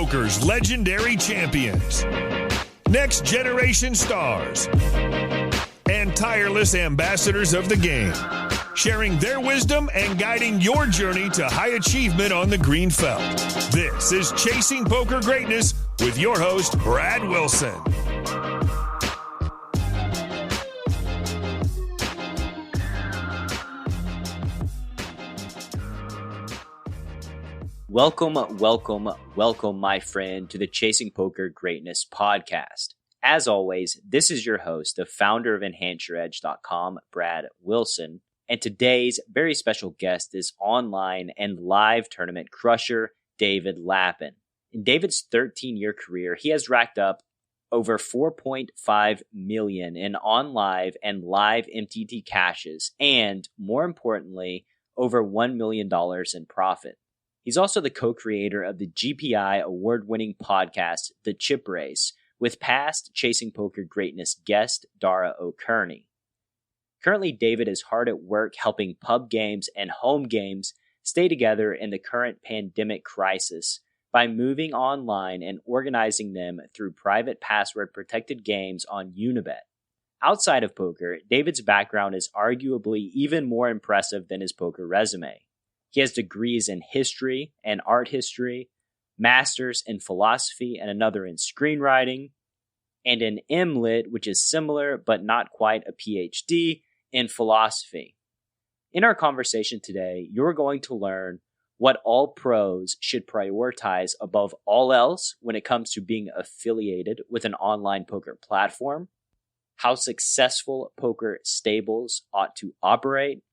poker's legendary champions, next generation stars, and tireless ambassadors of the game, sharing their wisdom and guiding your journey to high achievement on the green felt. This is Chasing Poker Greatness with your host, Brad Wilson. Welcome, my friend, to the Chasing Poker Greatness podcast. As always, this is your host, the founder of EnhanceYourEdge.com, Brad Wilson, and today's very special guest is online and live tournament crusher, David Lappin. In David's 13-year career, he has racked up over $4.5 million in on-live and live MTT caches, and more importantly, over $1 million in profit. He's also the co-creator of the GPI award-winning podcast, The Chip Race, with past Chasing Poker Greatness guest Dara O Kearney. Currently, David is hard at work helping pub games and home games stay together in the current pandemic crisis by moving online and organizing them through private password-protected games on Unibet. Outside of poker, David's background is arguably even more impressive than his poker resume. He has degrees in history and art history, masters in philosophy and another in screenwriting, and an MLitt, which is similar but not quite a PhD, in philosophy. In our conversation today, you're going to learn what all pros should prioritize above all else when it comes to being affiliated with an online poker platform, how successful poker stables ought to operate,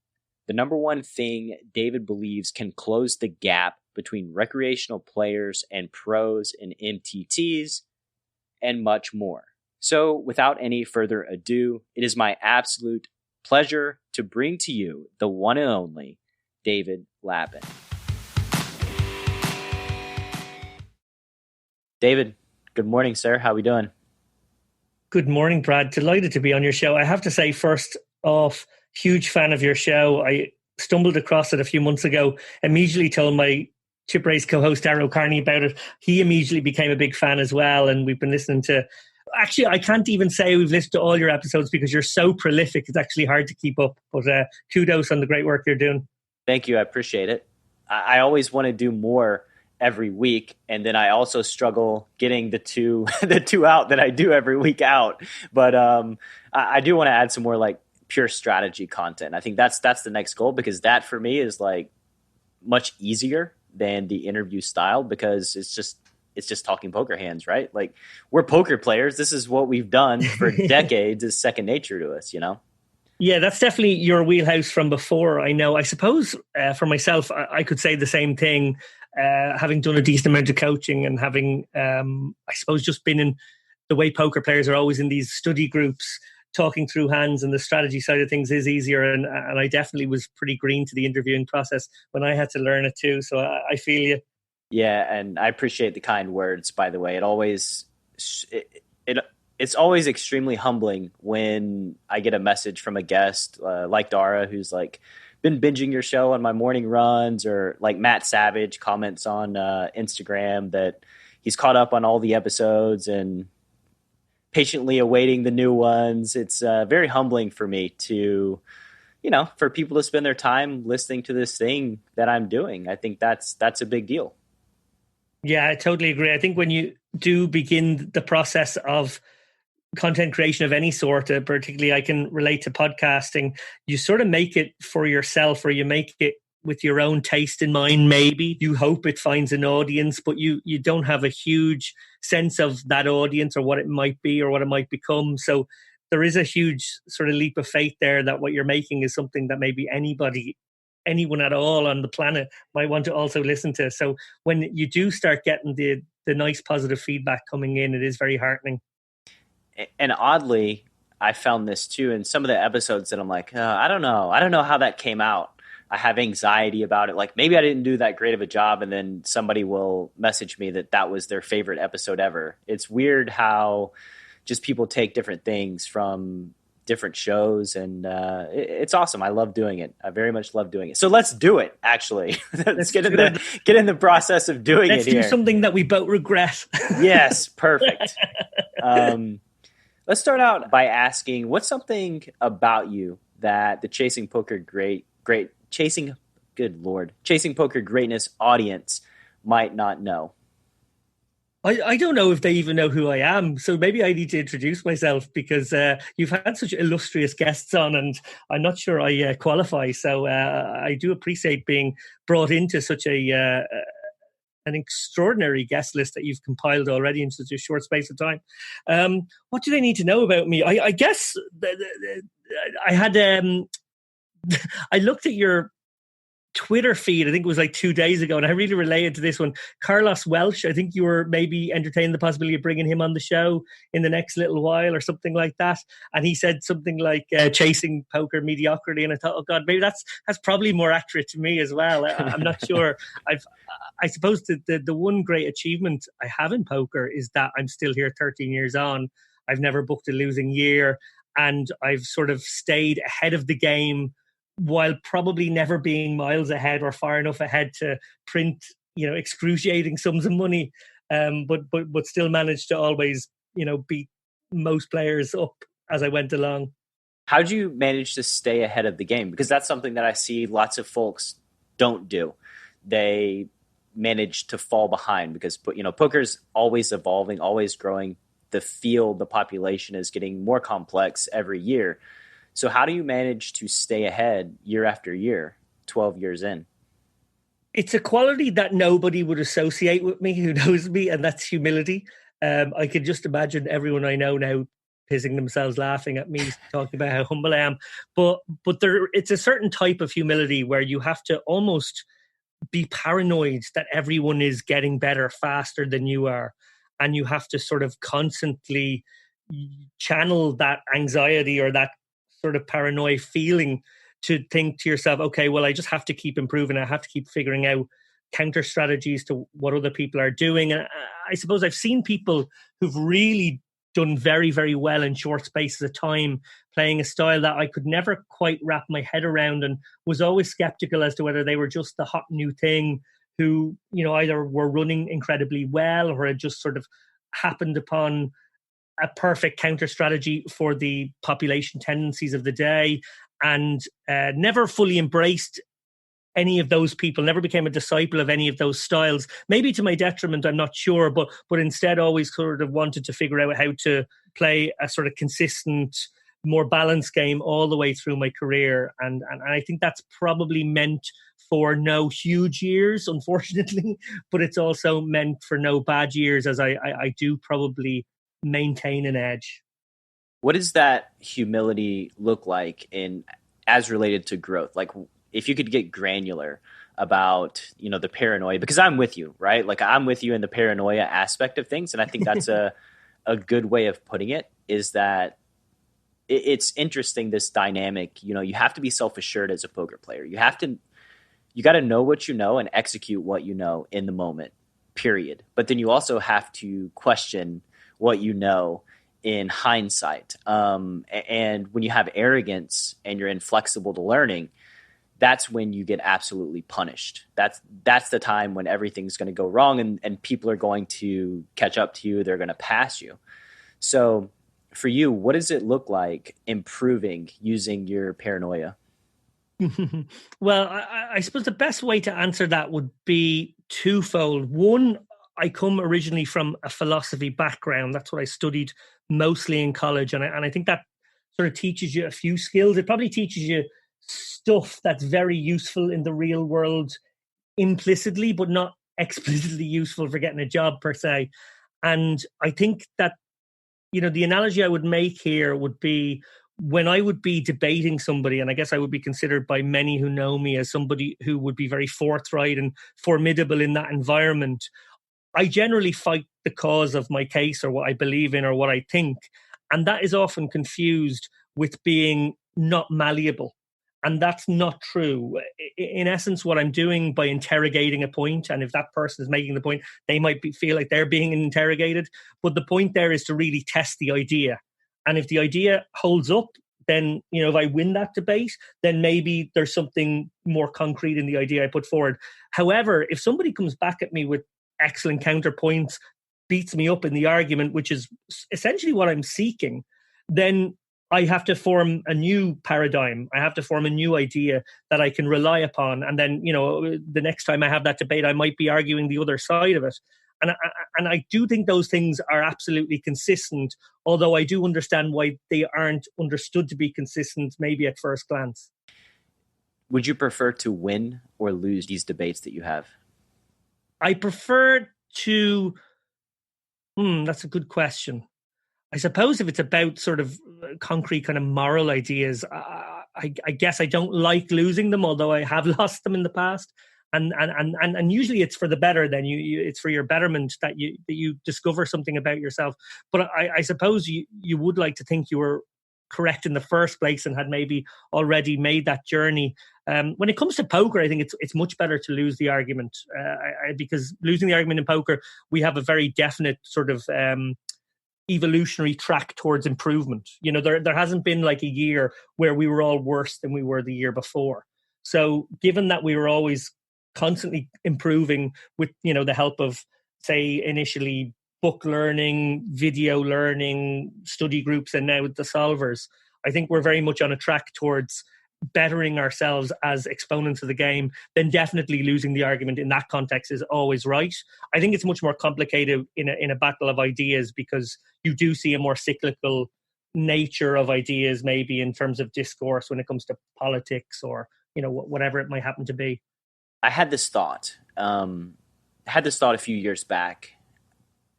the number one thing David believes can close the gap between recreational players and pros in MTTs, and much more. So without any further ado, it is my absolute pleasure to bring to you the one and only David Lappin. David, good morning, sir. How are we doing? Good morning, Brad. Delighted to be on your show. I have to say, first off, huge fan of your show. I stumbled across it a few months ago, immediately told my Chip Race co-host Dara O Kearney about it. He immediately became a big fan as well, and we've been listening to... Actually, I can't even say we've listened to all your episodes because you're so prolific. It's actually hard to keep up, but kudos on the great work you're doing. Thank you. I appreciate it. I always want to do more every week, and then I also struggle getting the two out that I do every week out. But I do want to add some more like pure strategy content. I think that's the next goal, because that for me is like much easier than the interview style, because it's just talking poker hands, right? Like, we're poker players. This is what we've done for decades. It's second nature to us, you know? Yeah, that's definitely your wheelhouse from before. I know. I suppose for myself, I could say the same thing, having done a decent amount of coaching and having, I suppose, just been in the way poker players are always in these study groups, talking through hands, and the strategy side of things is easier. And I definitely was pretty green to the interviewing process when I had to learn it too. So I feel you. Yeah, and I appreciate the kind words, by the way. It's always extremely humbling when I get a message from a guest like Dara, who's like been binging your show on my morning runs, or like Matt Savage comments on Instagram that he's caught up on all the episodes and patiently awaiting the new ones. It's very humbling for me to, for people to spend their time listening to this thing that I'm doing. I think that's a big deal. Yeah, I totally agree. I think when you do begin the process of content creation of any sort, particularly I can relate to podcasting, you sort of make it for yourself, or you make it with your own taste in mind. Maybe you hope it finds an audience, but you don't have a huge sense of that audience or what it might be or what it might become. So there is a huge sort of leap of faith there that what you're making is something that maybe anyone at all on the planet might want to also listen to. So when you do start getting the nice positive feedback coming in, it is very heartening. And oddly, I found this too in some of the episodes that I'm like, I don't know how that came out. I have anxiety about it. Like, maybe I didn't do that great of a job, and then somebody will message me that was their favorite episode ever. It's weird how just people take different things from different shows, and it's awesome. I love doing it. I very much love doing it. So let's do it. Actually, let's get in the process of doing it here. Let's do something that we both regret. Yes, perfect. Let's start out by asking, what's something about you that the Chasing Poker Chasing Poker Greatness audience might not know? I don't know if they even know who I am, so maybe I need to introduce myself, because you've had such illustrious guests on, and I'm not sure I qualify. So I do appreciate being brought into such an extraordinary guest list that you've compiled already in such a short space of time. What do they need to know about me? I guess I had I looked at your Twitter feed, I think it was like 2 days ago, and I really related to this one. Carlos Welsh, I think you were maybe entertaining the possibility of bringing him on the show in the next little while or something like that. And he said something like chasing poker mediocrity. And I thought, oh God, maybe that's probably more accurate to me as well. I'm not sure. I suppose the one great achievement I have in poker is that I'm still here 13 years on. I've never booked a losing year, and I've sort of stayed ahead of the game while probably never being miles ahead or far enough ahead to print, excruciating sums of money, but still managed to always, beat most players up as I went along. How'd you manage to stay ahead of the game? Because that's something that I see lots of folks don't do. They manage to fall behind because, poker's always evolving, always growing. The field, the population is getting more complex every year. So how do you manage to stay ahead year after year, 12 years in? It's a quality that nobody would associate with me who knows me, and that's humility. I can just imagine everyone I know now pissing themselves laughing at me talking about how humble I am. But it's a certain type of humility where you have to almost be paranoid that everyone is getting better faster than you are. And you have to sort of constantly channel that anxiety or that sort of paranoid feeling to think to yourself, okay, well, I just have to keep improving. I have to keep figuring out counter strategies to what other people are doing. And I suppose I've seen people who've really done very, very well in short spaces of time, playing a style that I could never quite wrap my head around, and was always skeptical as to whether they were just the hot new thing, who, either were running incredibly well or had just sort of happened upon a perfect counter strategy for the population tendencies of the day, and never fully embraced any of those people, never became a disciple of any of those styles, maybe to my detriment, I'm not sure, but instead always sort of wanted to figure out how to play a sort of consistent, more balanced game all the way through my career. And I think that's probably meant for no huge years, unfortunately, but it's also meant for no bad years, as I do probably maintain an edge. What does that humility look like as related to growth? Like, if you could get granular about, the paranoia, because I'm with you, right? Like, I'm with you in the paranoia aspect of things. And I think that's a good way of putting it, is that it's interesting, this dynamic. You have to be self-assured as a poker player. You got to know what you know and execute what you know in the moment, period. But then you also have to question what you know in hindsight. And when you have arrogance and you're inflexible to learning, that's when you get absolutely punished. That's the time when everything's going to go wrong, and people are going to catch up to you. They're going to pass you. So for you, what does it look like improving using your paranoia? Well, I suppose the best way to answer that would be twofold. One, I come originally from a philosophy background. That's what I studied mostly in college. And I think that sort of teaches you a few skills. It probably teaches you stuff that's very useful in the real world implicitly, but not explicitly useful for getting a job per se. And I think that, the analogy I would make here would be when I would be debating somebody, and I guess I would be considered by many who know me as somebody who would be very forthright and formidable in that environment, I generally fight the cause of my case or what I believe in or what I think. And that is often confused with being not malleable. And that's not true. In essence, what I'm doing by interrogating a point, and if that person is making the point, they might feel like they're being interrogated. But the point there is to really test the idea. And if the idea holds up, then, if I win that debate, then maybe there's something more concrete in the idea I put forward. However, if somebody comes back at me with excellent counterpoints, beats me up in the argument, which is essentially what I'm seeking, then I have to form a new paradigm. I have to form a new idea that I can rely upon. And then, the next time I have that debate, I might be arguing the other side of it. And I do think those things are absolutely consistent, although I do understand why they aren't understood to be consistent, maybe at first glance. Would you prefer to win or lose these debates that you have? I prefer to... that's a good question. I suppose if it's about sort of concrete kind of moral ideas, I guess I don't like losing them, although I have lost them in the past. And usually it's for the better. Then it's for your betterment that you discover something about yourself. But I suppose you would like to think you were correct in the first place and had maybe already made that journey. When it comes to poker, I think it's much better to lose the argument because losing the argument in poker, we have a very definite sort of evolutionary track towards improvement. There hasn't been like a year where we were all worse than we were the year before. So given that we were always constantly improving with, the help of, say, initially book learning, video learning, study groups, and now with the solvers, I think we're very much on a track towards bettering ourselves as exponents of the game. Then definitely losing the argument in that context is always right. I think it's much more complicated in a battle of ideas because you do see a more cyclical nature of ideas, maybe in terms of discourse when it comes to politics or, whatever it might happen to be. I had this thought. A few years back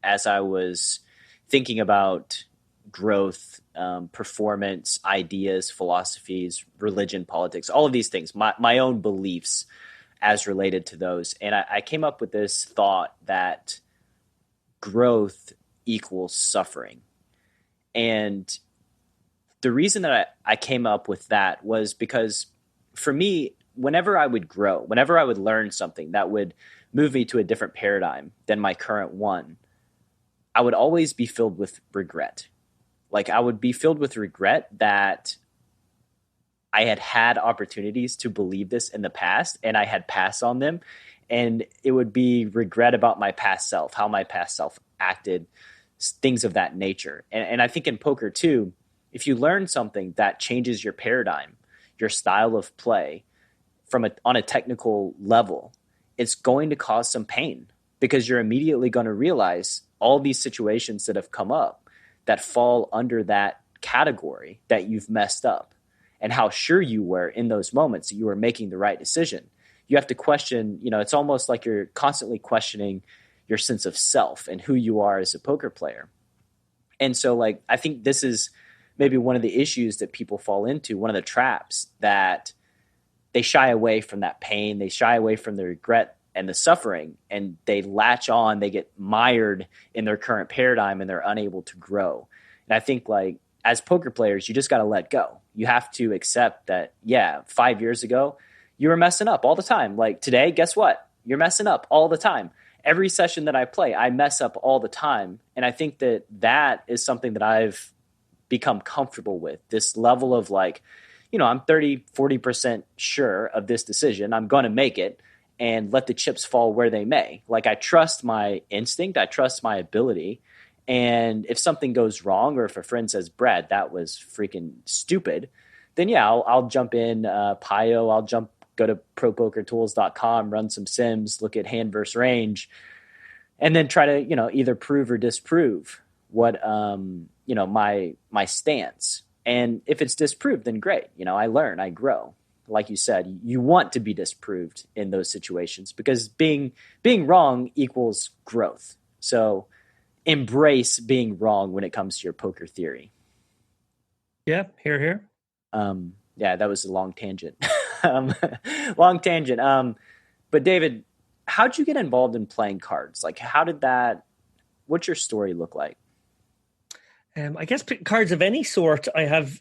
as I was thinking about growth, performance, ideas, philosophies, religion, politics, all of these things, my own beliefs as related to those. And I came up with this thought that growth equals suffering. And the reason that I came up with that was because for me, whenever I would grow, whenever I would learn something that would move me to a different paradigm than my current one, I would always be filled with regret. Like I would be filled with regret that I had opportunities to believe this in the past and I had passed on them. And it would be regret about my past self, how my past self acted, things of that nature. And I think in poker too, if you learn something that changes your paradigm, your style of play on a technical level, it's going to cause some pain because you're immediately going to realize all these situations that have come up that fall under that category that you've messed up and how sure you were in those moments that you were making the right decision. You have to question, it's almost like you're constantly questioning your sense of self and who you are as a poker player. And so I think this is maybe one of the issues that people fall into, one of the traps that they shy away from that pain. They shy away from the regret and the suffering, and they latch on, they get mired in their current paradigm and they're unable to grow. And I think as poker players, you just got to let go. You have to accept that, 5 years ago, you were messing up all the time. Like today, guess what? You're messing up all the time. Every session that I play, I mess up all the time. And I think that is something that I've become comfortable with, this level of I'm 30, 40% sure of this decision. I'm going to make it and let the chips fall where they may. I trust my instinct. I trust my ability. And if something goes wrong or if a friend says, Brad, that was freaking stupid, then I'll jump in Pio. I'll go to propokertools.com, run some sims, look at hand versus range, and then try to, either prove or disprove what, my stance. And if it's disproved, then great. I learn, I grow. Like you said, you want to be disproved in those situations because being wrong equals growth. So embrace being wrong when it comes to your poker theory. Yeah, hear. That was a long tangent. But David, how'd you get involved in playing cards? What's your story look like? I guess cards of any sort. I have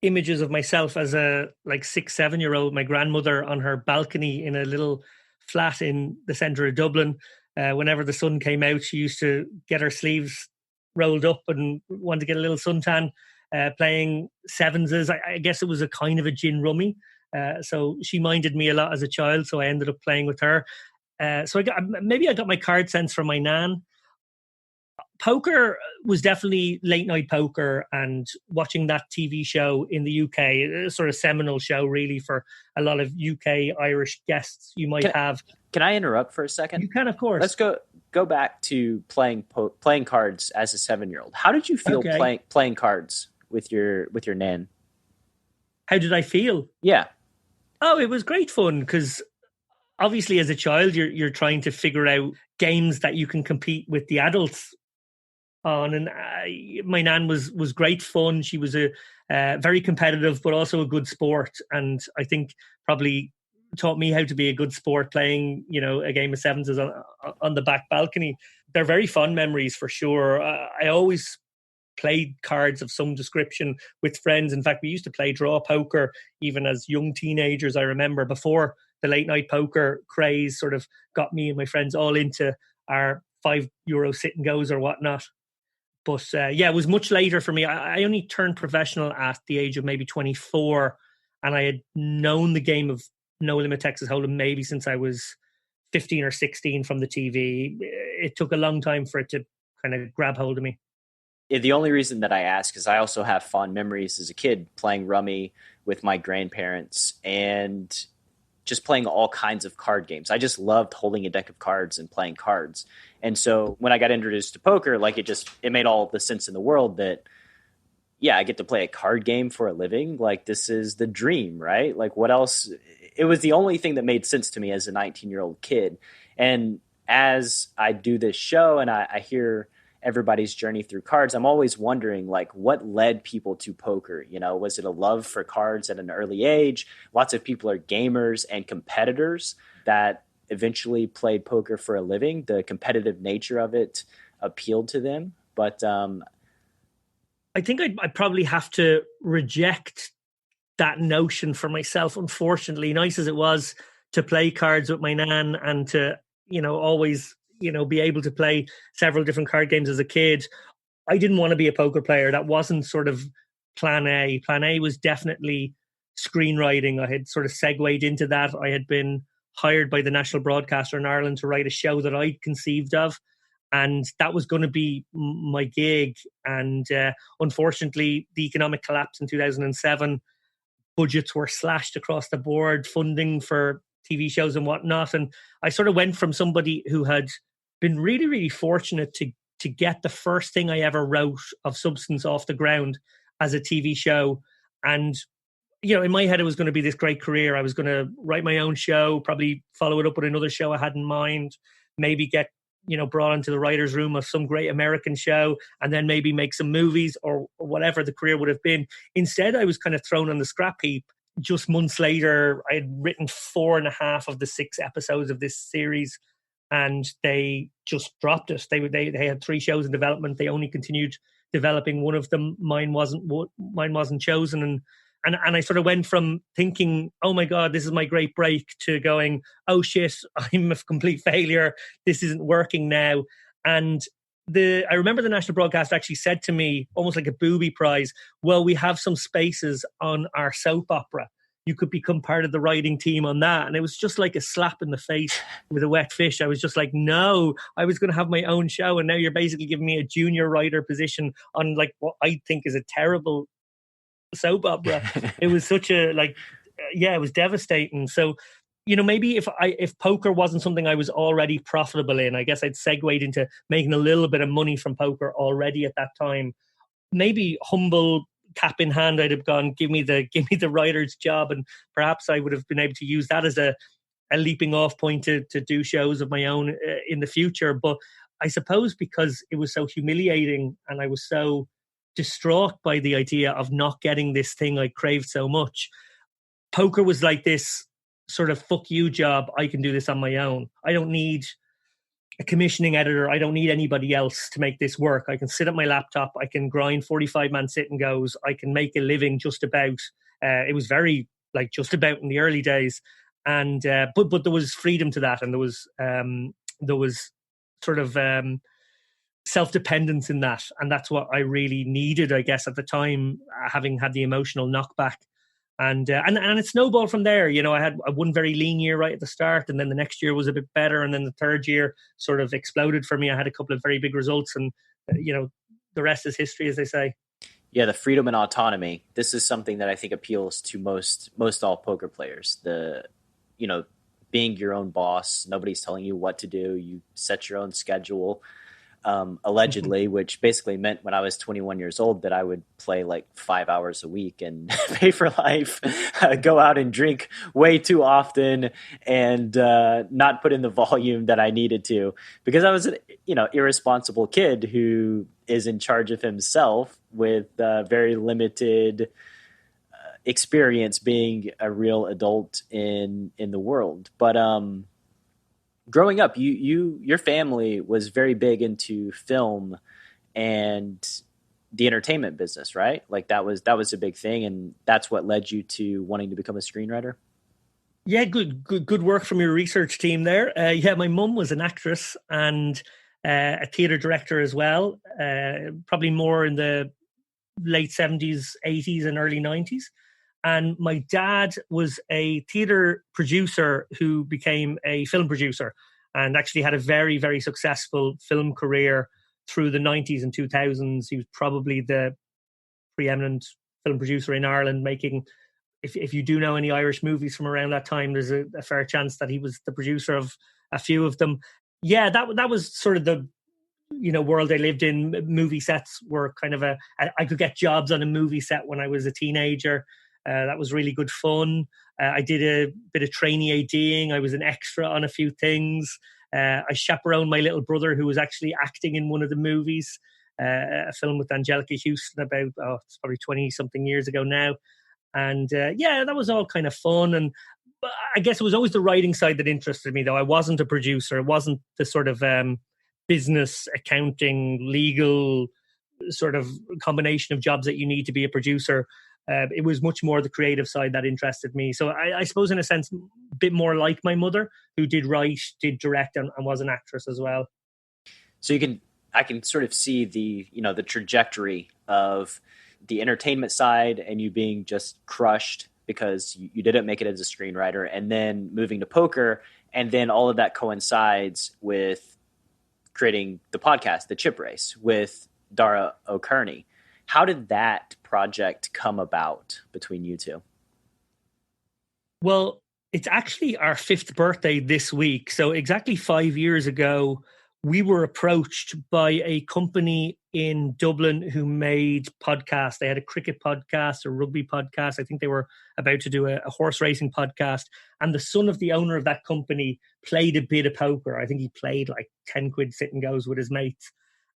images of myself as a 6-7-year-old, my grandmother on her balcony in a little flat in the centre of Dublin. Whenever the sun came out, she used to get her sleeves rolled up and wanted to get a little suntan. playing sevenses. I guess it was a kind of a gin rummy. So she minded me a lot as a child, so I ended up playing with her. So I got my card sense from my nan. Poker was definitely late night poker, and watching that TV show in the UK, a sort of seminal show really for a lot of UK Irish guests you might have. Can I interrupt for a second? You can, of course. Let's go back to playing cards as a 7-year-old. How did you feel playing cards with your nan? How did I feel? Yeah. Oh, it was great fun, because obviously as a child you're trying to figure out games that you can compete with the adults on, and my nan was great fun. She was a very competitive but also a good sport, and I think probably taught me how to be a good sport, playing a game of sevenses on the back balcony. They're very fond memories for sure. I always played cards of some description with friends. In fact, we used to play draw poker even as young teenagers. I remember before the late night poker craze sort of got me and my friends all into our €5 sit and goes or whatnot. But it was much later for me. I only turned professional at the age of maybe 24, and I had known the game of No Limit Texas Hold'em maybe since I was 15 or 16 from the TV. It took a long time for it to kind of grab hold of me. The only reason that I ask is I also have fond memories as a kid playing rummy with my grandparents and just playing all kinds of card games. I just loved holding a deck of cards and playing cards. And so when I got introduced to poker, like it made all the sense in the world that, yeah, I get to play a card game for a living. Like, this is the dream, right? Like, what else? It was the only thing that made sense to me as a 19-year-old kid. And as I do this show and I hear everybody's journey through cards, I'm always wondering, like, what led people to poker? Was it a love for cards at an early age? Lots of people are gamers and competitors that eventually played poker for a living. The competitive nature of it appealed to them. But I think I'd probably have to reject that notion for myself, unfortunately. Nice as it was to play cards with my nan and to, always be able to play several different card games as a kid, I didn't want to be a poker player. That wasn't sort of plan A. Plan A was definitely screenwriting. I had sort of segued into that. I had been hired by the national broadcaster in Ireland to write a show that I'd conceived of, and that was going to be my gig. And unfortunately, the economic collapse in 2007, budgets were slashed across the board, funding for TV shows and whatnot. And I sort of went from somebody who had been really, really fortunate to get the first thing I ever wrote of substance off the ground as a TV show. And, in my head, it was going to be this great career. I was going to write my own show, probably follow it up with another show I had in mind, maybe get, brought into the writer's room of some great American show, and then maybe make some movies or whatever the career would have been. Instead, I was kind of thrown on the scrap heap. Just months later, I had written 4.5 of the 6 episodes of this series, and they just dropped it. They had 3 shows in development. They only continued developing one of them. Mine wasn't chosen, and I sort of went from thinking, oh my God, this is my great break, to going, oh shit, I'm a complete failure. This isn't working now. And I remember the national broadcast actually said to me, almost like a booby prize, well, we have some spaces on our soap opera. You could become part of the writing team on that. And it was just like a slap in the face with a wet fish. I was just like, no, I was going to have my own show. And now you're basically giving me a junior writer position on like what I think is a terrible soap opera. It was such a it was devastating. So, maybe if poker wasn't something I was already profitable in, I guess I'd segued into making a little bit of money from poker already at that time. Maybe humble, cap in hand, I'd have gone, give me the writer's job, and perhaps I would have been able to use that as a leaping off point to do shows of my own in the future. But I suppose because it was so humiliating and I was so distraught by the idea of not getting this thing I craved so much, poker was like this sort of fuck you job. I can do this on my own. I don't need a commissioning editor. I don't need anybody else to make this work. I can sit at my laptop. I can grind 45-man sit and goes. I can make a living just about. It was very just about in the early days, and but there was freedom to that, and there was sort of self-dependence in that. And that's what I really needed, I guess, at the time, having had the emotional knockback. And it snowballed from there. You know, I had one very lean year right at the start, and then the next year was a bit better, and then the third year sort of exploded for me. I had a couple of very big results, and you know, the rest is history, as they say. Yeah, the freedom and autonomy. This is something that I think appeals to most all poker players. Being your own boss, nobody's telling you what to do. You set your own schedule. Allegedly, which basically meant when I was 21 years old that I would play like 5 hours a week and pay for life, go out and drink way too often, and not put in the volume that I needed to, because I was an irresponsible kid who is in charge of himself with very limited experience being a real adult in the world. But growing up, your family was very big into film and the entertainment business, right? Like that was a big thing, and that's what led you to wanting to become a screenwriter. Yeah, good work from your research team there. My mum was an actress and a theatre director as well, probably more in the late 70s, 80s, and early 90s. And my dad was a theatre producer who became a film producer and actually had a very, very successful film career through the 90s and 2000s. He was probably the preeminent film producer in Ireland, making, if you do know any Irish movies from around that time, there's a fair chance that he was the producer of a few of them. Yeah, that was sort of the world I lived in. Movie sets were kind of I could get jobs on a movie set when I was a teenager. That was really good fun. I did a bit of trainee ADing. I was an extra on a few things. I chaperoned my little brother, who was actually acting in one of the movies, a film with Angelica Houston about, it's probably 20-something years ago now. And that was all kind of fun. And I guess it was always the writing side that interested me, though. I wasn't a producer. It wasn't the sort of business, accounting, legal sort of combination of jobs that you need to be a producer. It was much more the creative side that interested me. So I suppose, in a sense, a bit more like my mother, who did write, did direct, and was an actress as well. So I can sort of see the trajectory of the entertainment side and you being just crushed because you didn't make it as a screenwriter, and then moving to poker, and then all of that coincides with creating the podcast, The Chip Race, with Dara O Kearney. How did that project come about between you two? Well, it's actually our 5th birthday this week. So exactly 5 years ago, we were approached by a company in Dublin who made podcasts. They had a cricket podcast, a rugby podcast. I think they were about to do a horse racing podcast. And the son of the owner of that company played a bit of poker. I think he played like 10 quid sit and goes with his mates.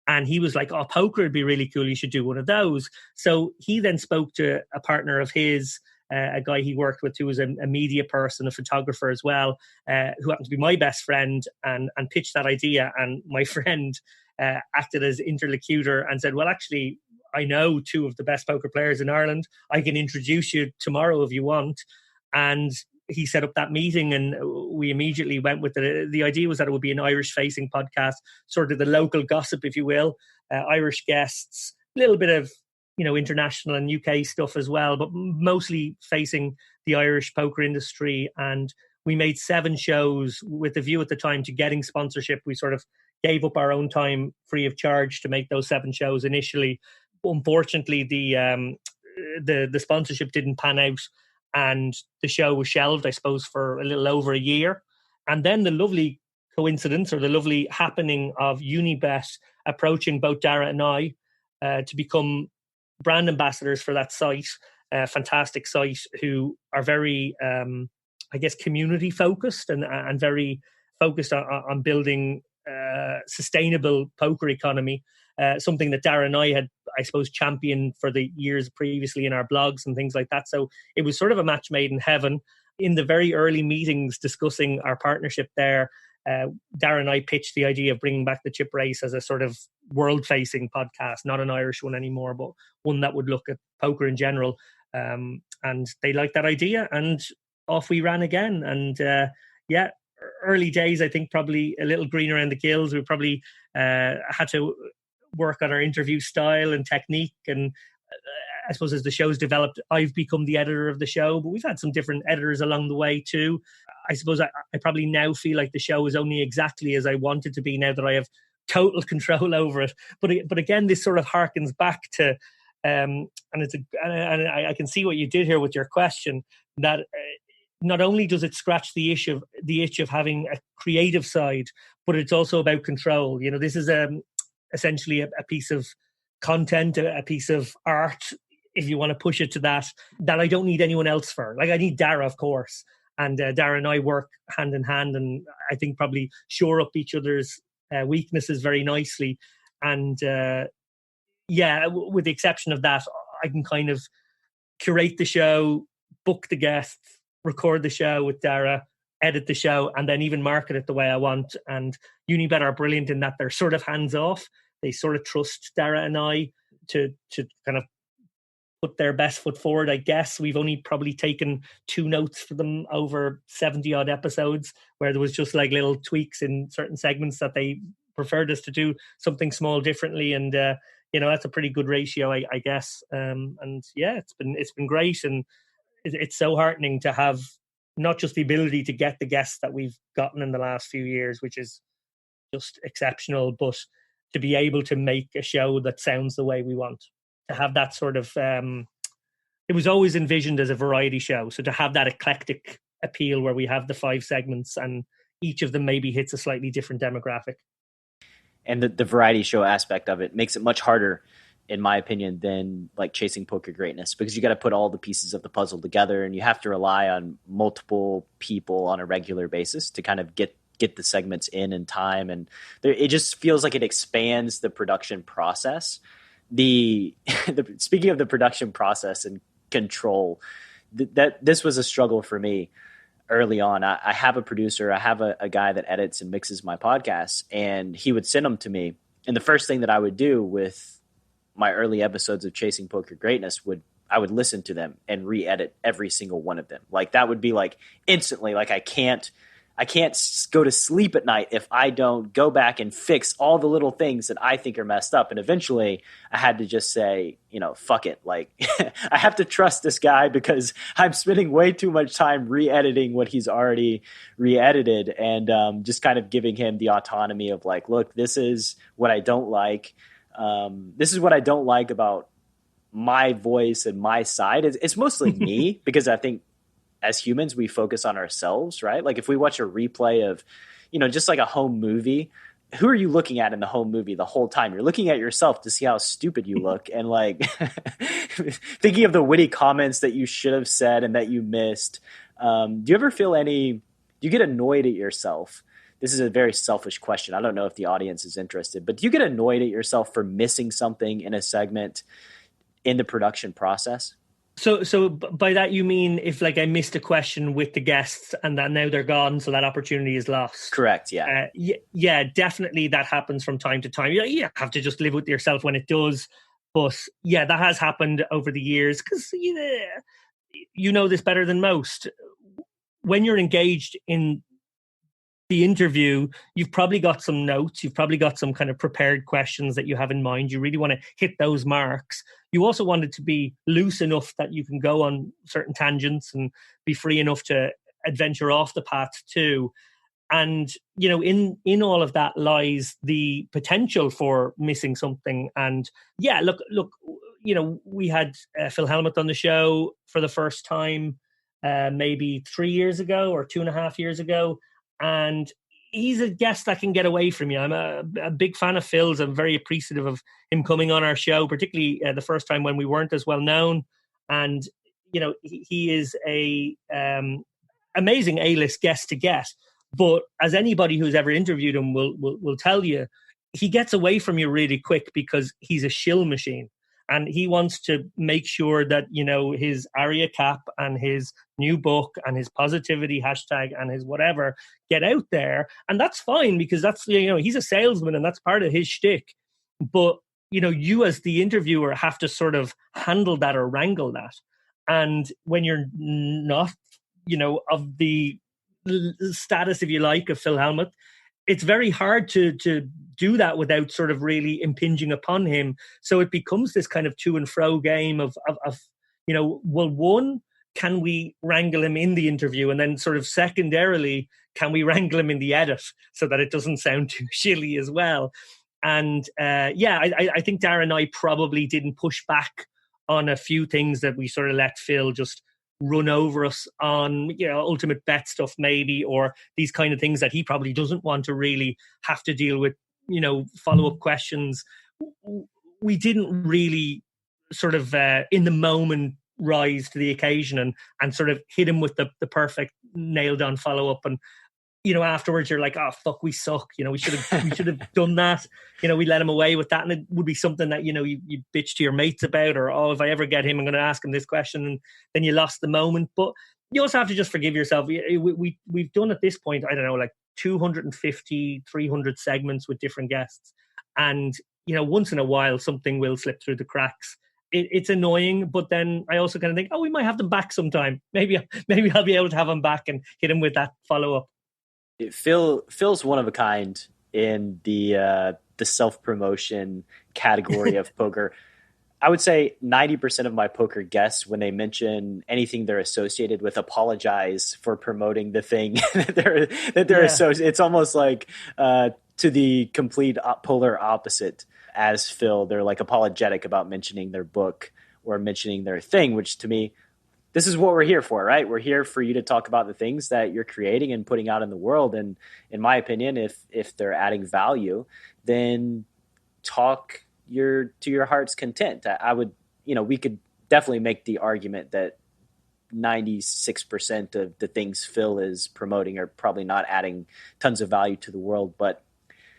And he was like, poker would be really cool. You should do one of those. So he then spoke to a partner of his, a guy he worked with who was a media person, a photographer as well, who happened to be my best friend, and pitched that idea. And my friend acted as interlocutor and said, well, actually, I know 2 of the best poker players in Ireland. I can introduce you tomorrow if you want. And he set up that meeting, and we immediately went with it. The idea was that it would be an Irish-facing podcast, sort of the local gossip, if you will, Irish guests, a little bit of international and UK stuff as well, but mostly facing the Irish poker industry. And we made 7 shows with the view at the time to getting sponsorship. We sort of gave up our own time free of charge to make those 7 shows initially. Unfortunately, the sponsorship didn't pan out, and the show was shelved, I suppose, for a little over a year. And then the lovely coincidence, or the lovely happening, of Unibet approaching both Dara and I to become brand ambassadors for that site, a fantastic site, who are very, community focused and very focused on building sustainable poker economy. Something that Dara and I had, I suppose, championed for the years previously in our blogs and things like that. So it was sort of a match made in heaven. In the very early meetings discussing our partnership there, Dara and I pitched the idea of bringing back the Chip Race as a sort of world-facing podcast, not an Irish one anymore, but one that would look at poker in general. And they liked that idea, and off we ran again. And early days, I think, probably a little green around the gills. We probably had to work on our interview style and technique. And I suppose as the show's developed, I've become the editor of the show, but we've had some different editors along the way too. I suppose I probably now feel like the show is only exactly as I want it to be now that I have total control over it. But again, this sort of harkens back to, and I can see what you did here with your question, that not only does it scratch the itch of having a creative side, but it's also about control. You know, this is essentially a piece of content, a piece of art, if you want to push it to that I don't need anyone else for. Like, I need Dara, of course, and Dara and I work hand in hand, and I think probably shore up each other's weaknesses very nicely. And with the exception of that, I can kind of curate the show, book the guests, record the show with Dara, edit the show, and then even market it the way I want. And Unibet are brilliant in that they're sort of hands off. They sort of trust Dara and I to kind of put their best foot forward, I guess. We've only probably taken 2 notes for them over 70 odd episodes, where there was just like little tweaks in certain segments that they preferred us to do something small differently. And, that's a pretty good ratio, I guess. And yeah, it's been great. And it's so heartening to have not just the ability to get the guests that we've gotten in the last few years, which is just exceptional, but to be able to make a show that sounds the way we want. To have that sort of, it was always envisioned as a variety show. So to have that eclectic appeal where we have the 5 segments and each of them maybe hits a slightly different demographic. And the variety show aspect of it makes it much harder, in my opinion, than like Chasing Poker Greatness, because you got to put all the pieces of the puzzle together and you have to rely on multiple people on a regular basis to kind of get the segments in time. And it just feels like it expands the production process. Speaking of the production process and control, that this was a struggle for me early on. I have a producer, I have a guy that edits and mixes my podcasts, and he would send them to me. And the first thing that I would do with my early episodes of Chasing Poker Greatness I would listen to them and re-edit every single one of them. Like, that would be like instantly, like I can't go to sleep at night if I don't go back and fix all the little things that I think are messed up. And eventually I had to just say, fuck it. Like, I have to trust this guy because I'm spending way too much time re-editing what he's already re-edited, and just kind of giving him the autonomy of like, look, this is what I don't like. This is what I don't like about my voice and my side. It's mostly me, because I think as humans, we focus on ourselves, right? Like, if we watch a replay of, just like a home movie, who are you looking at in the home movie the whole time? You're looking at yourself to see how stupid you look, and like thinking of the witty comments that you should have said and that you missed. Do you ever feel do you get annoyed at yourself? This is a very selfish question. I don't know if the audience is interested, but do you get annoyed at yourself for missing something in a segment in the production process? So by that you mean if like I missed a question with the guests and that now they're gone, so that opportunity is lost? Correct. Yeah. Yeah, definitely that happens from time to time. You have to just live with yourself when it does. But yeah, that has happened over the years, because you know this better than most. When you're engaged in the interview, you've probably got some notes, you've probably got some kind of prepared questions that you have in mind. You really want to hit those marks. You also want it to be loose enough that you can go on certain tangents and be free enough to adventure off the path too. And, in all of that lies the potential for missing something. And yeah, look, we had Phil Hellmuth on the show for the first time, maybe 3 years ago or 2.5 years ago. And he's a guest that can get away from you. I'm a big fan of Phil's. I'm very appreciative of him coming on our show, particularly the first time when we weren't as well known. And, he is a amazing A-list guest to get. But as anybody who's ever interviewed him will tell you, he gets away from you really quick because he's a shill machine. And he wants to make sure that, his Aria cap and his new book and his positivity hashtag and his whatever get out there. And that's fine, because that's, he's a salesman and that's part of his shtick. But, you as the interviewer have to sort of handle that or wrangle that. And when you're not, of the status, if you like, of Phil Hellmuth, it's very hard to do that without sort of really impinging upon him. So it becomes this kind of to and fro game of well, one, can we wrangle him in the interview? And then sort of secondarily, can we wrangle him in the edit so that it doesn't sound too shilly as well? And I think Dara and I probably didn't push back on a few things that we sort of let Phil just run over us on, ultimate bet stuff maybe, or these kind of things that he probably doesn't want to really have to deal with, follow-up questions. We didn't really sort of in the moment rise to the occasion and sort of hit him with the perfect nailed on follow-up. And afterwards you're like, oh fuck, we suck, we should have done that, we let him away with that. And it would be something that you bitch to your mates about, or, oh, if I ever get him, I'm going to ask him this question, and then you lost the moment. But you also have to just forgive yourself. We've done at this point, I don't know, like 250, 300 segments with different guests, and once in a while something will slip through the cracks. It's annoying, but then I also kind of think, oh, we might have them back sometime. Maybe I'll be able to have them back and hit him with that follow-up. Phil's one of a kind in the self-promotion category of poker. I would say 90% of my poker guests, when they mention anything they're associated with, apologize for promoting the thing that they're associated. It's almost like to the complete polar opposite as Phil. They're like apologetic about mentioning their book or mentioning their thing, which to me, this is what we're here for, right? We're here for you to talk about the things that you're creating and putting out in the world. And in my opinion, if they're adding value, then talk to your heart's content. I would, we could definitely make the argument that 96% of the things Phil is promoting are probably not adding tons of value to the world, but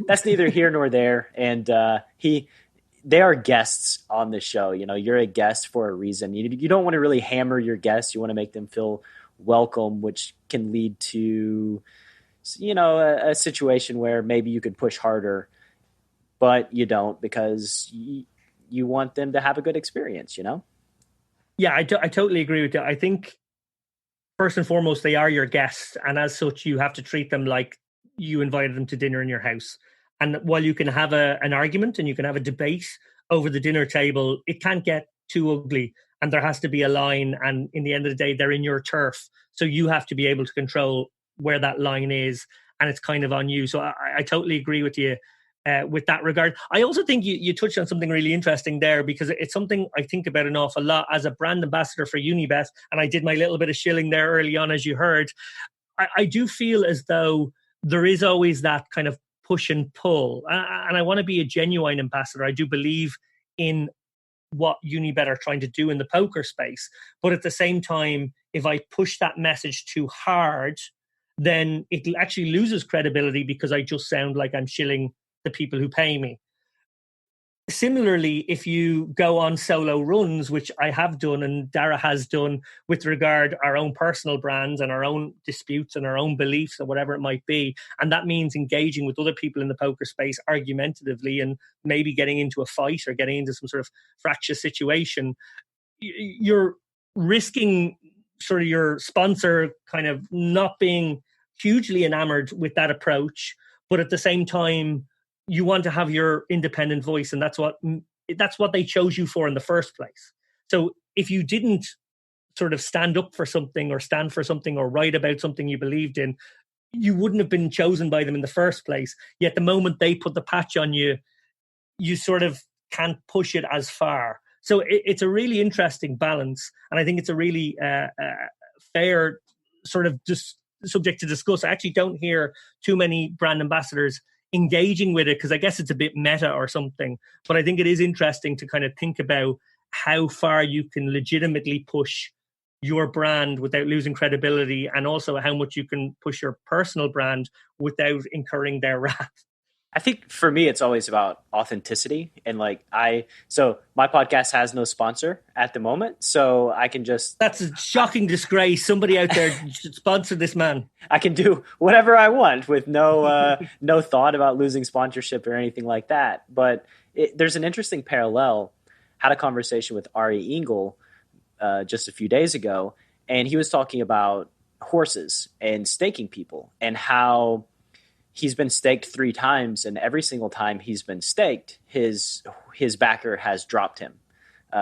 that's neither here nor there. And they are guests on the show. You're a guest for a reason. You don't want to really hammer your guests. You want to make them feel welcome, which can lead to, a situation where maybe you could push harder, but you don't, because you want them to have a good experience, Yeah, I totally agree with you. I think first and foremost, they are your guests. And as such, you have to treat them like you invited them to dinner in your house. And while you can have an argument and you can have a debate over the dinner table, it can't get too ugly. And there has to be a line. And in the end of the day, they're in your turf. So you have to be able to control where that line is. And it's kind of on you. So I totally agree with you with that regard. I also think you touched on something really interesting there, because it's something I think about an awful lot as a brand ambassador for Unibet. And I did my little bit of shilling there early on, as you heard. I do feel as though there is always that kind of push and pull. And I want to be a genuine ambassador. I do believe in what Unibet are trying to do in the poker space. But at the same time, if I push that message too hard, then it actually loses credibility, because I just sound like I'm shilling the people who pay me. Similarly, if you go on solo runs, which I have done and Dara has done, with regard our own personal brands and our own disputes and our own beliefs or whatever it might be, and that means engaging with other people in the poker space argumentatively and maybe getting into a fight or getting into some sort of fractious situation, you're risking sort of your sponsor kind of not being hugely enamored with that approach, but at the same time, you want to have your independent voice, and that's what they chose you for in the first place. So if you didn't sort of stand up for something or stand for something or write about something you believed in, you wouldn't have been chosen by them in the first place. Yet the moment they put the patch on you, you sort of can't push it as far. So it's a really interesting balance, and I think it's a really fair sort of subject to discuss. I actually don't hear too many brand ambassadors engaging with it, because I guess it's a bit meta or something. But I think it is interesting to kind of think about how far you can legitimately push your brand without losing credibility, and also how much you can push your personal brand without incurring their wrath. I think for me, it's always about authenticity. And so my podcast has no sponsor at the moment, so I can just... That's a shocking disgrace. Somebody out there should sponsor this man. I can do whatever I want with no thought about losing sponsorship or anything like that. But there's an interesting parallel. Had a conversation with Ari Engel just a few days ago, and he was talking about horses and staking people, and how he's been staked 3 times, and every single time he's been staked, his backer has dropped him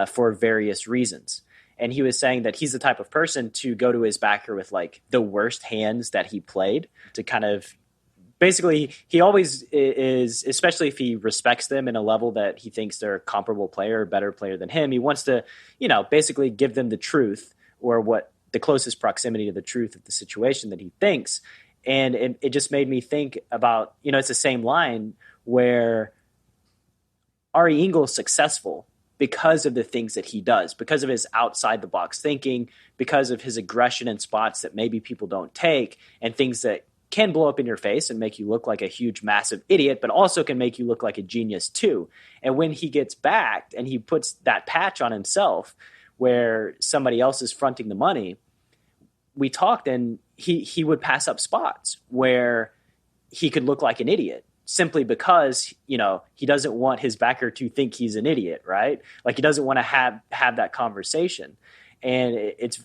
for various reasons. And he was saying that he's the type of person to go to his backer with like the worst hands that he played to kind of basically, he always is, especially if he respects them in a level that he thinks they're a comparable player or better player than him. He wants to, basically give them the truth or what the closest proximity to the truth of the situation that he thinks. And it just made me think about, it's the same line where Ari Engel is successful because of the things that he does, because of his outside the box thinking, because of his aggression in spots that maybe people don't take, and things that can blow up in your face and make you look like a huge, massive idiot, but also can make you look like a genius too. And when he gets backed and he puts that patch on himself where somebody else is fronting the money, we talked and he would pass up spots where he could look like an idiot simply because, he doesn't want his backer to think he's an idiot, right? Like he doesn't want to have that conversation. And it's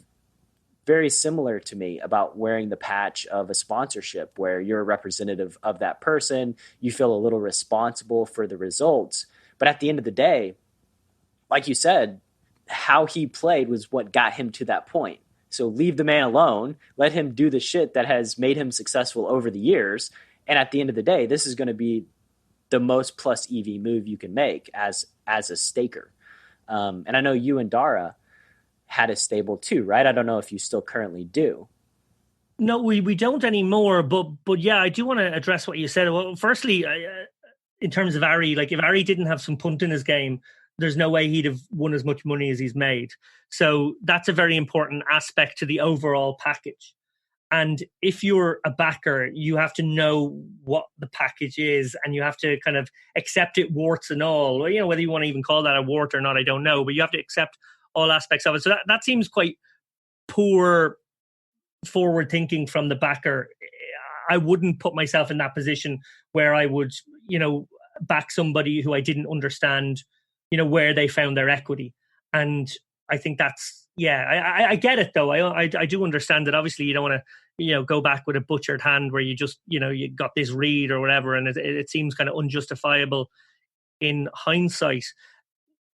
very similar to me about wearing the patch of a sponsorship where you're a representative of that person. You feel a little responsible for the results. But at the end of the day, like you said, how he played was what got him to that point. So leave the man alone, let him do the shit that has made him successful over the years. And at the end of the day, this is going to be the most plus EV move you can make as a staker. And I know you and Dara had a stable too, right? I don't know if you still currently do. No, we don't anymore. But yeah, I do want to address what you said. Well, firstly, in terms of Ari, like if Ari didn't have some punt in his game, there's no way he'd have won as much money as he's made. So that's a very important aspect to the overall package. And if you're a backer, you have to know what the package is and you have to kind of accept it warts and all. Whether you want to even call that a wart or not, I don't know. But you have to accept all aspects of it. So that seems quite poor forward thinking from the backer. I wouldn't put myself in that position where I would, back somebody who I didn't understand, where they found their equity. And I think that's, I get it though. I do understand that obviously you don't want to, go back with a butchered hand where you just, you got this read or whatever. And it seems kind of unjustifiable in hindsight.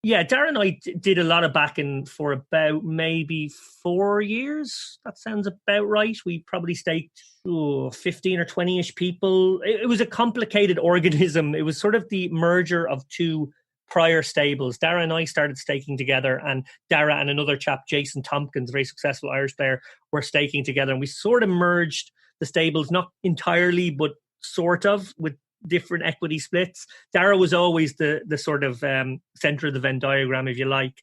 Yeah, Dara and I did a lot of backing for about maybe 4 years. That sounds about right. We probably staked 15 or 20-ish people. It was a complicated organism. It was sort of the merger of 2 prior stables. Dara and I started staking together, and Dara and another chap, Jason Tompkins, a very successful Irish player, were staking together. And we sort of merged the stables, not entirely, but sort of, with different equity splits. Dara was always the sort of center of the Venn diagram, if you like.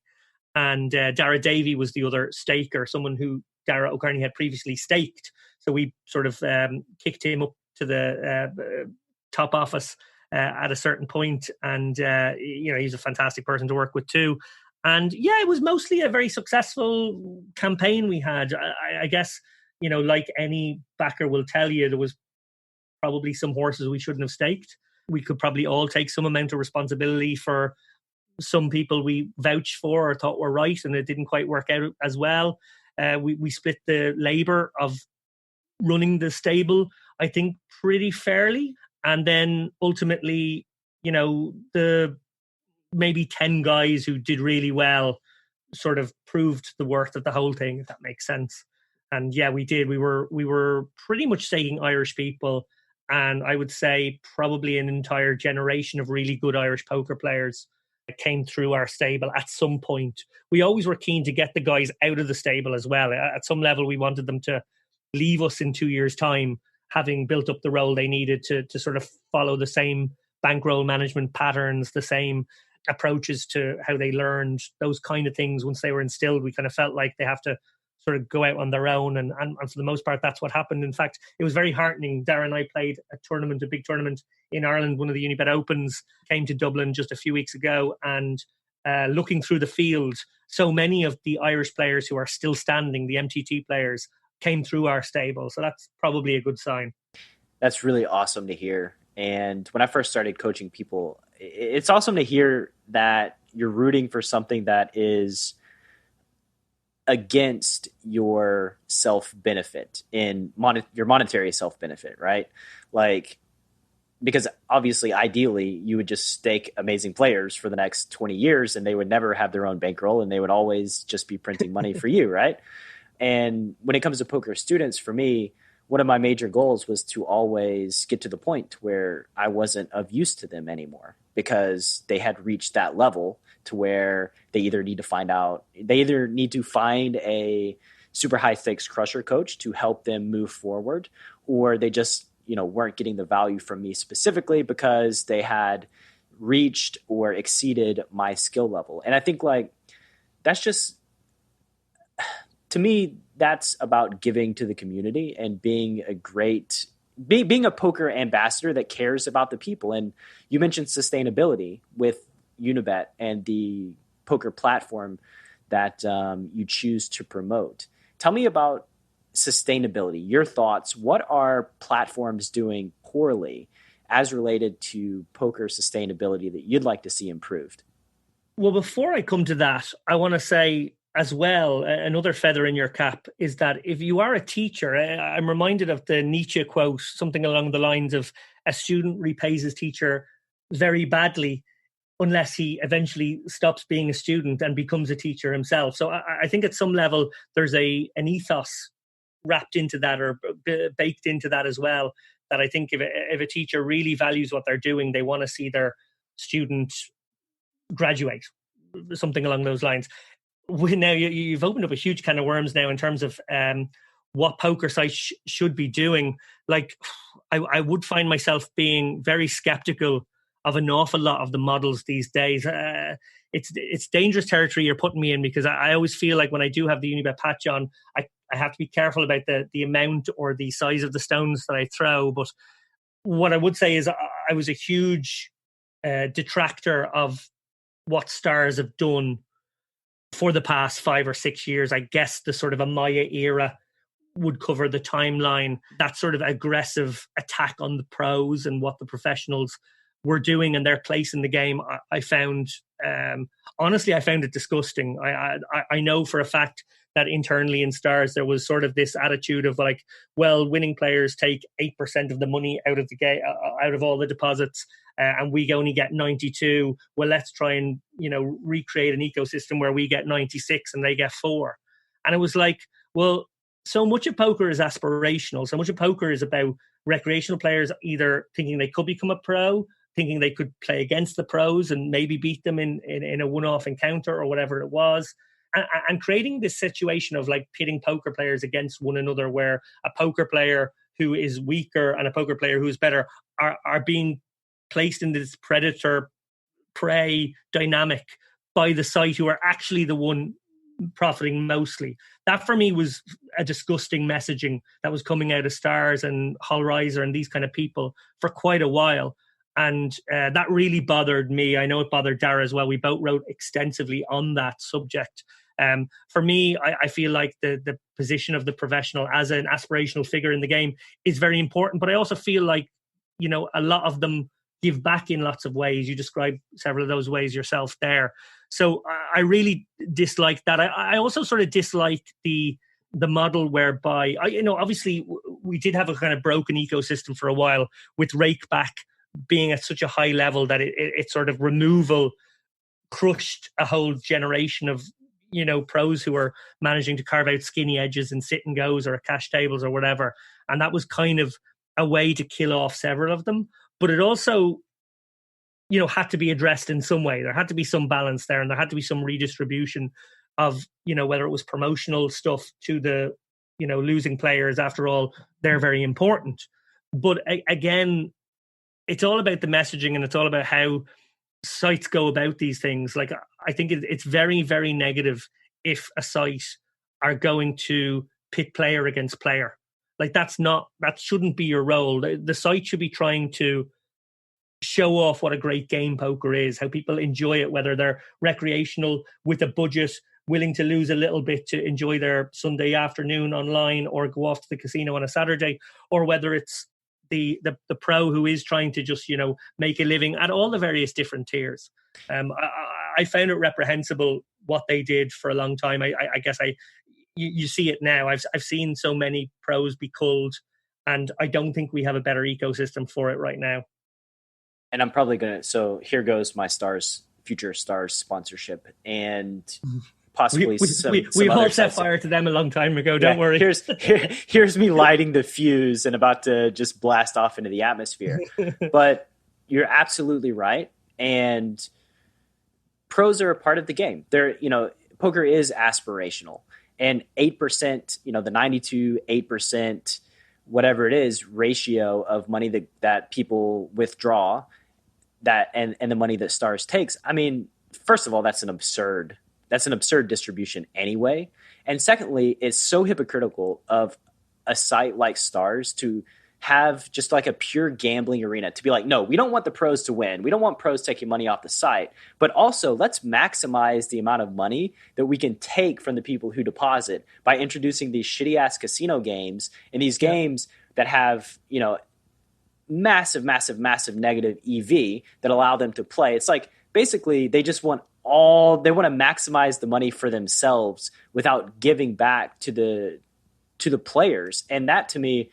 And Dara Davey was the other staker, someone who Dara O Kearney had previously staked. So we sort of kicked him up to the top office at a certain point. And, he's a fantastic person to work with too. And yeah, it was mostly a very successful campaign we had. I guess, like any backer will tell you, there was probably some horses we shouldn't have staked. We could probably all take some amount of responsibility for some people we vouched for or thought were right, and it didn't quite work out as well. We split the labor of running the stable, I think, pretty fairly. And then ultimately, the maybe 10 guys who did really well sort of proved the worth of the whole thing, if that makes sense. And yeah, we did. We were pretty much staking Irish people. And I would say probably an entire generation of really good Irish poker players came through our stable at some point. We always were keen to get the guys out of the stable as well. At some level, we wanted them to leave us in 2 years' time, having built up the role they needed to sort of follow the same bankroll management patterns, the same approaches to how they learned, those kind of things. Once they were instilled, we kind of felt like they have to sort of go out on their own. And for the most part, that's what happened. In fact, it was very heartening. Dara and I played a big tournament in Ireland, one of the Unibet Opens, came to Dublin just a few weeks ago. And looking through the field, so many of the Irish players who are still standing, the MTT players, came through our stable. So that's probably a good sign. That's really awesome to hear. And when I first started coaching people, it's awesome to hear that you're rooting for something that is against your self-benefit in your monetary self-benefit, right? Like because obviously, ideally, you would just stake amazing players for the next 20 years and they would never have their own bankroll and they would always just be printing money for you, right? And when it comes to poker students, for me, one of my major goals was to always get to the point where I wasn't of use to them anymore because they had reached that level to where they either need to find a super high stakes crusher coach to help them move forward, or they just, weren't getting the value from me specifically because they had reached or exceeded my skill level. And I think that's just, to me, that's about giving to the community and being being a poker ambassador that cares about the people. And you mentioned sustainability with Unibet and the poker platform that you choose to promote. Tell me about sustainability, your thoughts. What are platforms doing poorly as related to poker sustainability that you'd like to see improved? Well, before I come to that, I want to say as well, another feather in your cap is that if you are a teacher, I'm reminded of the Nietzsche quote, something along the lines of a student repays his teacher very badly unless he eventually stops being a student and becomes a teacher himself. So I think at some level, there's an ethos wrapped into that or baked into that as well, that I think if a teacher really values what they're doing, they want to see their student graduate, something along those lines. Now you've opened up a huge can of worms now in terms of what poker sites should be doing. I would find myself being very skeptical of an awful lot of the models these days. It's dangerous territory you're putting me in, because I always feel like when I do have the Unibet patch on, I have to be careful about the amount or the size of the stones that I throw. But what I would say is I was a huge detractor of what stars have done for the past 5 or 6 years. I guess the sort of a Maya era would cover the timeline, that sort of aggressive attack on the pros and what the professionals were doing and their place in the game. I found, honestly, I found it disgusting. I know for a fact that internally in Stars, there was sort of this attitude of winning players take 8% of the money out of the game, out of all the deposits, and we only get 92. Well, let's try and, recreate an ecosystem where we get 96 and they get 4. And it was so much of poker is aspirational. So much of poker is about recreational players either thinking they could become a pro, thinking they could play against the pros and maybe beat them in a one-off encounter or whatever it was. And creating this situation of pitting poker players against one another, where a poker player who is weaker and a poker player who is better are being placed in this predator-prey dynamic by the site, who are actually the one profiting mostly. That for me was a disgusting messaging that was coming out of Stars and Hallreiser and these kind of people for quite a while. And that really bothered me. I know it bothered Dara as well. We both wrote extensively on that subject. For me, I feel like the position of the professional as an aspirational figure in the game is very important. But I also feel like, a lot of them give back in lots of ways. You described several of those ways yourself there. So I really dislike that. I also sort of dislike the model whereby, obviously we did have a kind of broken ecosystem for a while, with Rakeback being at such a high level that it sort of removal crushed a whole generation of, pros who were managing to carve out skinny edges and sit and goes or cash tables or whatever. And that was kind of a way to kill off several of them. But it also, had to be addressed in some way. There had to be some balance there, and there had to be some redistribution of, whether it was promotional stuff to the, losing players. After all, they're very important. But again, it's all about the messaging, and it's all about how sites go about these things. I think it's very, very negative if a site are going to pit player against player. That shouldn't be your role. The site should be trying to show off what a great game poker is, how people enjoy it, whether they're recreational with a budget, willing to lose a little bit to enjoy their Sunday afternoon online or go off to the casino on a Saturday, or whether it's the pro who is trying to just, make a living at all the various different tiers. I found it reprehensible what they did for a long time. I guess you see it now. I've seen so many pros be culled, and I don't think we have a better ecosystem for it right now. and I'm probably going to, so here goes my future stars sponsorship, and possibly we all other set fire to them a long time ago. Don't worry. Here's me lighting the fuse and about to just blast off into the atmosphere. But you're absolutely right. And pros are a part of the game. Poker is aspirational, and 8%, the 8%, whatever it is, ratio of money that people withdraw and the money that Stars takes. I mean, first of all, that's an absurd distribution anyway. And secondly, it's so hypocritical of a site like Stars to have just like a pure gambling arena, to be like, no, we don't want the pros to win. We don't want pros taking money off the site, but also let's maximize the amount of money that we can take from the people who deposit by introducing these shitty ass casino games and these games that have, massive negative EV that allow them to play. It's like, basically they just want they want to maximize the money for themselves without giving back to the players. And that, to me,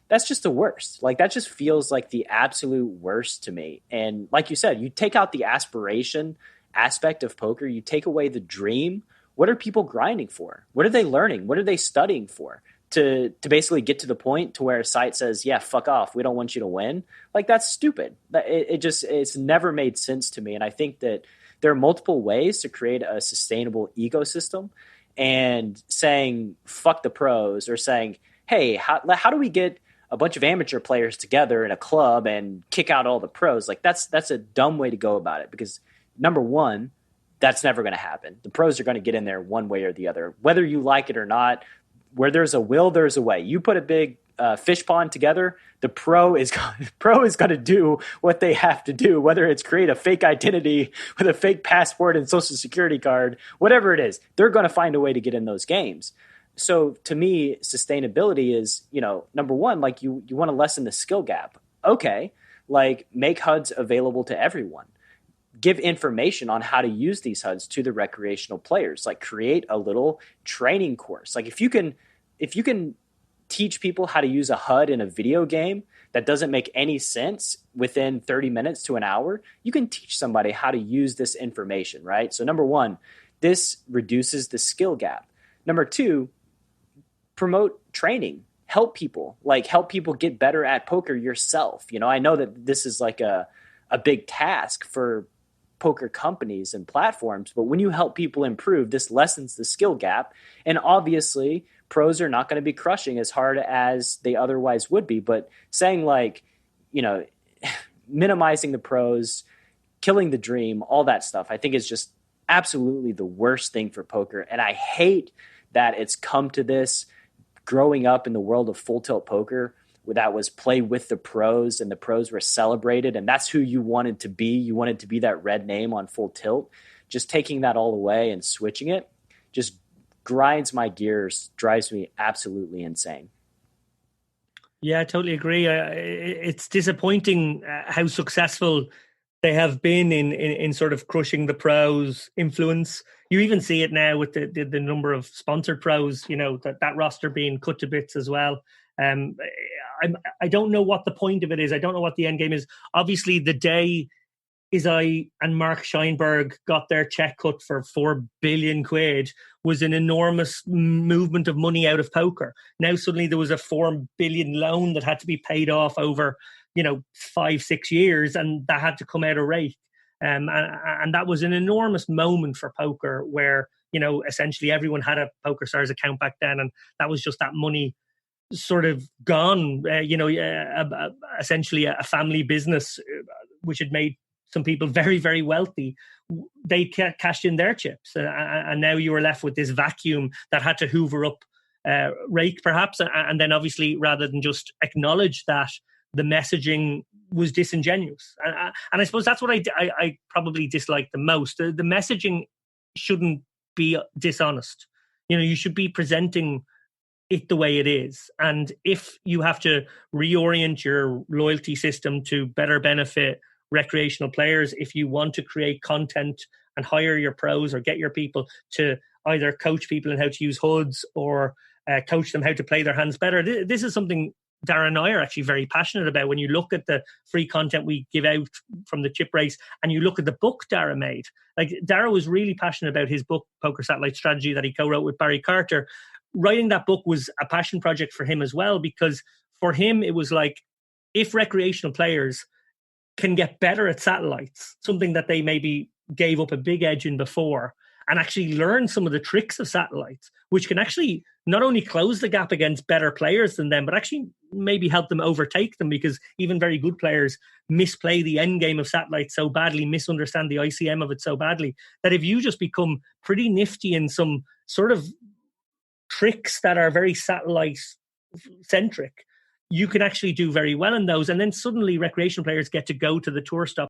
that's just the worst. Like, that just feels like the absolute worst to me. And like you said, you take out the aspiration aspect of poker, you take away the dream. What are people grinding for? What are they learning? What are they studying for? To basically get to the point to where a site says, yeah, fuck off, we don't want you to win. Like, that's stupid. It's never made sense to me. And I think that there are multiple ways to create a sustainable ecosystem, and saying fuck the pros, or saying, hey, how do we get a bunch of amateur players together in a club and kick out all the pros? Like, that's a dumb way to go about it, because number one, that's never going to happen. The pros are going to get in there one way or the other, whether you like it or not. Where there's a will, there's a way. You put a big fish pond together, the pro is going to do what they have to do, whether it's create a fake identity with a fake passport and social security card, whatever it is, they're going to find a way to get in those games. So to me, sustainability is, number one, like you want to lessen the skill gap. Okay, like make HUDs available to everyone. Give information on how to use these HUDs to the recreational players. Like, create a little training course. Like, if you can teach people how to use a HUD in a video game that doesn't make any sense within 30 minutes to an hour, you can teach somebody how to use this information, right? So number one, this reduces the skill gap. Number two, promote training. Help people get better at poker yourself. I know that this is like a big task for poker companies and platforms, but when you help people improve, this lessens the skill gap. And obviously, pros are not going to be crushing as hard as they otherwise would be. But saying minimizing the pros, killing the dream, all that stuff, I think is just absolutely the worst thing for poker. And I hate that it's come to this. Growing up in the world of full tilt poker, that was play with the pros, and the pros were celebrated, and that's who you wanted to be. You wanted to be that red name on full tilt. Just taking that all away and switching it just grinds my gears, drives me absolutely insane. Yeah, I totally agree. It's disappointing how successful they have been in sort of crushing the pros' influence. You even see it now with the number of sponsored pros, that roster being cut to bits as well. I don't know what the point of it is. I don't know what the end game is. Obviously, the day Izai and Mark Scheinberg got their check cut for 4 billion quid was an enormous movement of money out of poker. Now suddenly there was a 4 billion loan that had to be paid off over 5-6 years, and that had to come out of rate. And that was an enormous moment for poker, where essentially everyone had a PokerStars account back then, and that was just that money sort of gone. Essentially a family business which had made some people very, very wealthy. They cashed in their chips, and now you were left with this vacuum that had to hoover up rake, perhaps, and then obviously, rather than just acknowledge that, the messaging was disingenuous. And I suppose that's what I probably dislike the most. The messaging shouldn't be dishonest. You should be presenting it the way it is. And if you have to reorient your loyalty system to better benefit recreational players, if you want to create content and hire your pros or get your people to either coach people in how to use HUDs or coach them how to play their hands better, this is something Dara and I are actually very passionate about. When you look at the free content we give out from the chip race, and you look at the book Dara made, like Dara was really passionate about his book, Poker Satellite Strategy, that he co-wrote with Barry Carter. Writing that book was a passion project for him as well, because for him, it was like, if recreational players can get better at satellites, something that they maybe gave up a big edge in before, and actually learn some of the tricks of satellites, which can actually not only close the gap against better players than them, but actually maybe help them overtake them, because even very good players misplay the end game of satellites so badly, misunderstand the ICM of it so badly, that if you just become pretty nifty in some sort of tricks that are very satellite-centric, you can actually do very well in those. And then suddenly recreational players get to go to the tour stop